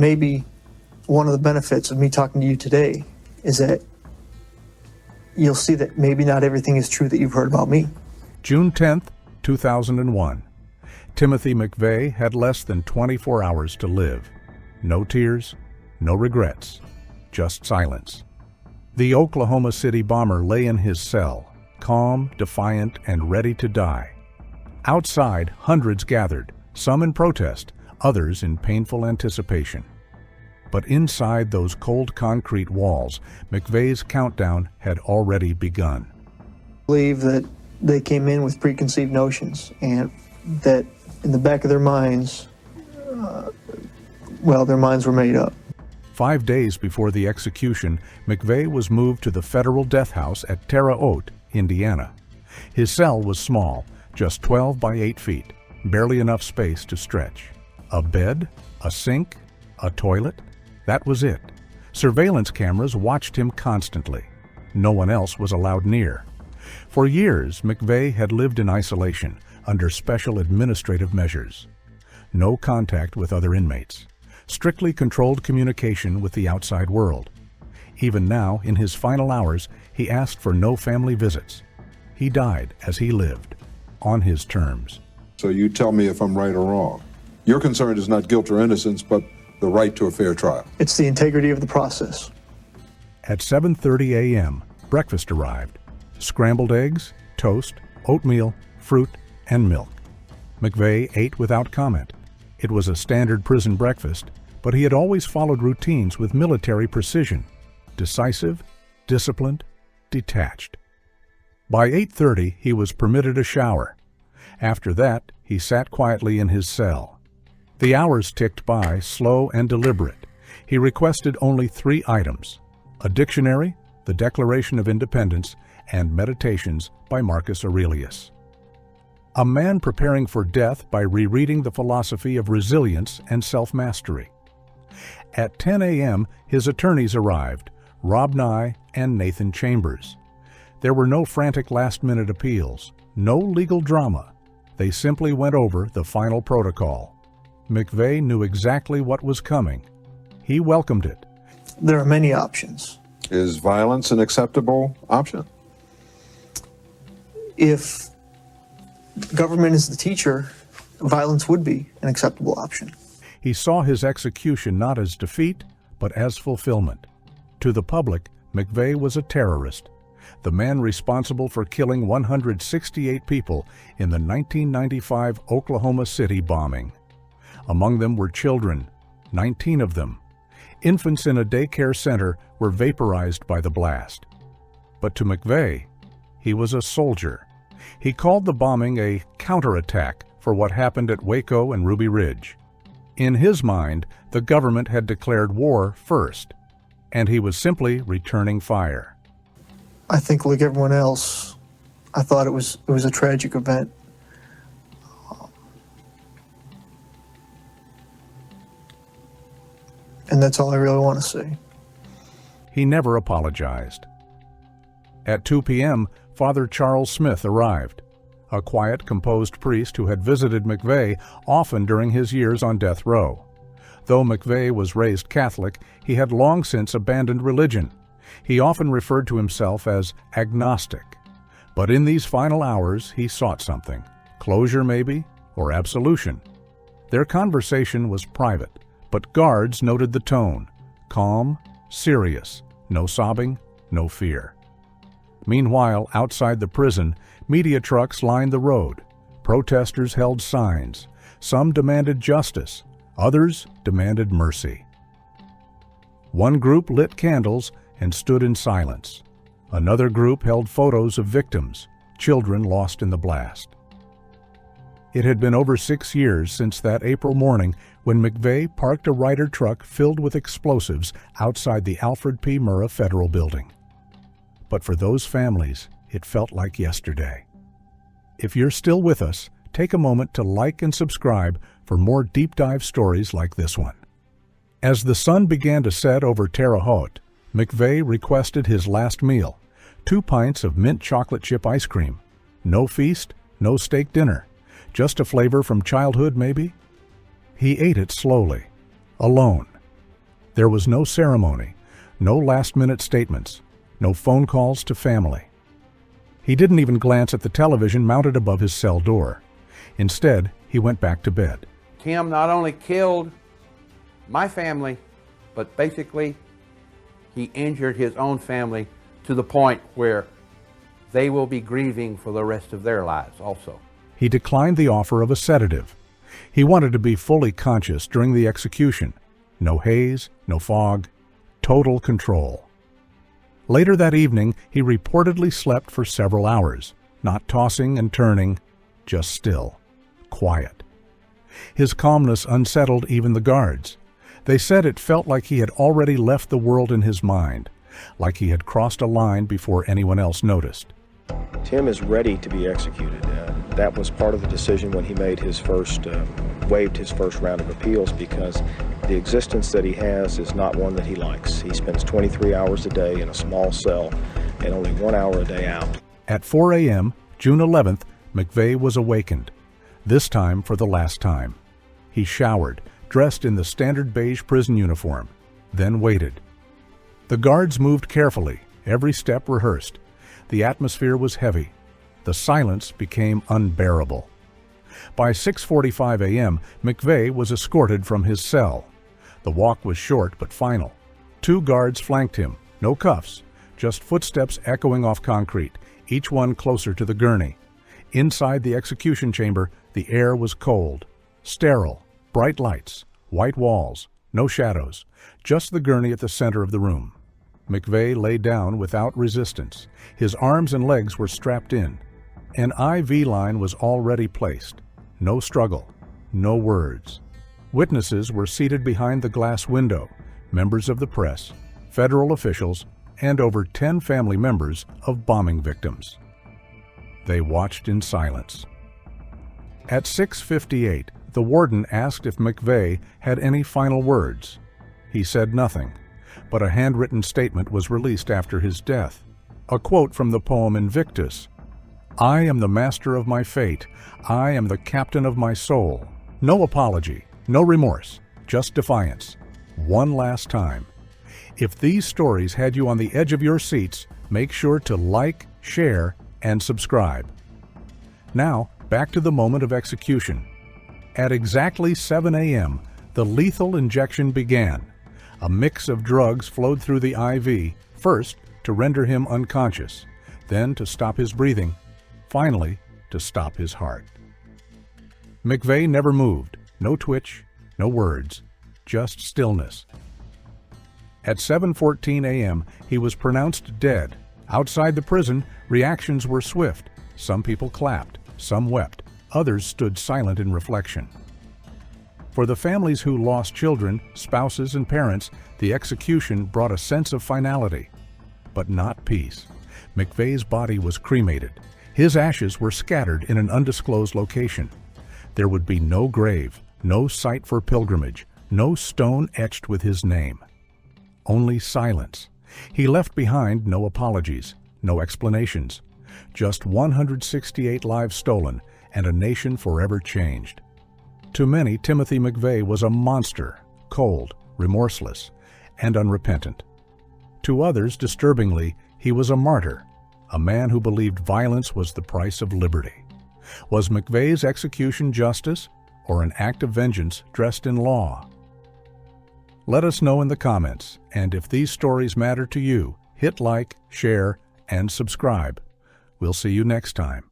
maybe one of the benefits of me talking to you today is that you'll see that maybe not everything is true that you've heard about me. June 10th, 2001. Timothy McVeigh had less than 24 hours to live. No tears, no regrets, just silence. The Oklahoma City bomber lay in his cell, calm, defiant, and ready to die. Outside, hundreds gathered, some in protest, others in painful anticipation. But inside those cold concrete walls, McVeigh's countdown had already begun. I believe that they came in with preconceived notions, and that in the back of their minds, their minds were made up. 5 days before the execution, McVeigh was moved to the federal death house at Terre Haute, Indiana. His cell was small, just 12 by 8 feet, barely enough space to stretch. A bed, a sink, a toilet, that was it. Surveillance cameras watched him constantly. No one else was allowed near. For years, McVeigh had lived in isolation, under special administrative measures. No contact with other inmates. Strictly controlled communication with the outside world. Even now, in his final hours, he asked for no family visits. He died as he lived, on his terms. So you tell me if I'm right or wrong. Your concern is not guilt or innocence, but the right to a fair trial. It's the integrity of the process. At 7:30 a.m., breakfast arrived. Scrambled eggs, toast, oatmeal, fruit, and milk. McVeigh ate without comment. It was a standard prison breakfast, but he had always followed routines with military precision. Decisive, disciplined, detached. By 8:30, he was permitted a shower. After that, he sat quietly in his cell. The hours ticked by, slow and deliberate. He requested only 3 items: a dictionary, the Declaration of Independence, and Meditations by Marcus Aurelius. A man preparing for death by rereading the philosophy of resilience and self-mastery. At 10 a.m., his attorneys arrived, Rob Nye and Nathan Chambers. There were no frantic last-minute appeals, no legal drama. They simply went over the final protocol. McVeigh knew exactly what was coming. He welcomed it. There are many options. Is violence an acceptable option? If government is the teacher, violence would be an acceptable option. He saw his execution not as defeat, but as fulfillment. To the public, McVeigh was a terrorist, the man responsible for killing 168 people in the 1995 Oklahoma City bombing. Among them were children, 19 of them. Infants in a daycare center were vaporized by the blast. But to McVeigh, he was a soldier. He called the bombing a counterattack for what happened at Waco and Ruby Ridge. In his mind, the government had declared war first, and he was simply returning fire. I think, like everyone else, I thought it was a tragic event. And that's all I really want to say. He never apologized. At 2 p.m., Father Charles Smith arrived, a quiet, composed priest who had visited McVeigh often during his years on death row. Though McVeigh was raised Catholic, he had long since abandoned religion. He often referred to himself as agnostic. But in these final hours, he sought something. Closure, maybe, or absolution. Their conversation was private, but guards noted the tone. Calm, serious, no sobbing, no fear. Meanwhile, outside the prison, media trucks lined the road. Protesters held signs. Some demanded justice. Others demanded mercy. One group lit candles and stood in silence. Another group held photos of victims, children lost in the blast. It had been over 6 years since that April morning when McVeigh parked a Ryder truck filled with explosives outside the Alfred P. Murrah Federal Building. But for those families, it felt like yesterday. If you're still with us, take a moment to like and subscribe for more deep dive stories like this one. As the sun began to set over Terre Haute, McVeigh requested his last meal, 2 pints of mint chocolate chip ice cream. No feast, no steak dinner, just a flavor from childhood maybe? He ate it slowly, alone, There was no ceremony, no last-minute statements, no phone calls to family. He didn't even glance at the television mounted above his cell door. Instead, he went back to bed. Tim not only killed my family, but basically he injured his own family to the point where they will be grieving for the rest of their lives also. He declined the offer of a sedative. He wanted to be fully conscious during the execution. No haze, no fog, total control. Later that evening, he reportedly slept for several hours, not tossing and turning, just still, quiet. His calmness unsettled even the guards. They said it felt like he had already left the world in his mind, like he had crossed a line before anyone else noticed. Tim is ready to be executed. That was part of the decision when he made his waived his first round of appeals, because the existence that he has is not one that he likes. He spends 23 hours a day in a small cell and only 1 hour a day out. At 4 a.m., June 11th, McVeigh was awakened, this time for the last time. He showered, dressed in the standard beige prison uniform, then waited. The guards moved carefully, every step rehearsed. The atmosphere was heavy. The silence became unbearable. By 6:45 a.m., McVeigh was escorted from his cell. The walk was short but final. 2 guards flanked him, no cuffs, just footsteps echoing off concrete, each one closer to the gurney. Inside the execution chamber, the air was cold, sterile, bright lights, white walls, no shadows, just the gurney at the center of the room. McVeigh lay down without resistance. His arms and legs were strapped in. An IV line was already placed. No struggle, no words. Witnesses were seated behind the glass window, members of the press, federal officials, and over 10 family members of bombing victims. They watched in silence. At 6:58, the warden asked if McVeigh had any final words. He said nothing, but a handwritten statement was released after his death. A quote from the poem Invictus: "I am the master of my fate. I am the captain of my soul." No apology, no remorse, just defiance. One last time. If these stories had you on the edge of your seats, make sure to like, share, and subscribe. Now, back to the moment of execution. At exactly 7 a.m., the lethal injection began. A mix of drugs flowed through the IV, first to render him unconscious, then to stop his breathing, finally to stop his heart. McVeigh never moved, no twitch, no words, just stillness. At 7:14 a.m., he was pronounced dead. Outside the prison, reactions were swift. Some people clapped, some wept, others stood silent in reflection. For the families who lost children, spouses, and parents, the execution brought a sense of finality, but not peace. McVeigh's body was cremated. His ashes were scattered in an undisclosed location. There would be no grave, no site for pilgrimage, no stone etched with his name. Only silence. He left behind no apologies, no explanations. Just 168 lives stolen and a nation forever changed. To many, Timothy McVeigh was a monster, cold, remorseless, and unrepentant. To others, disturbingly, he was a martyr, a man who believed violence was the price of liberty. Was McVeigh's execution justice or an act of vengeance dressed in law? Let us know in the comments, and if these stories matter to you, hit like, share, and subscribe. We'll see you next time.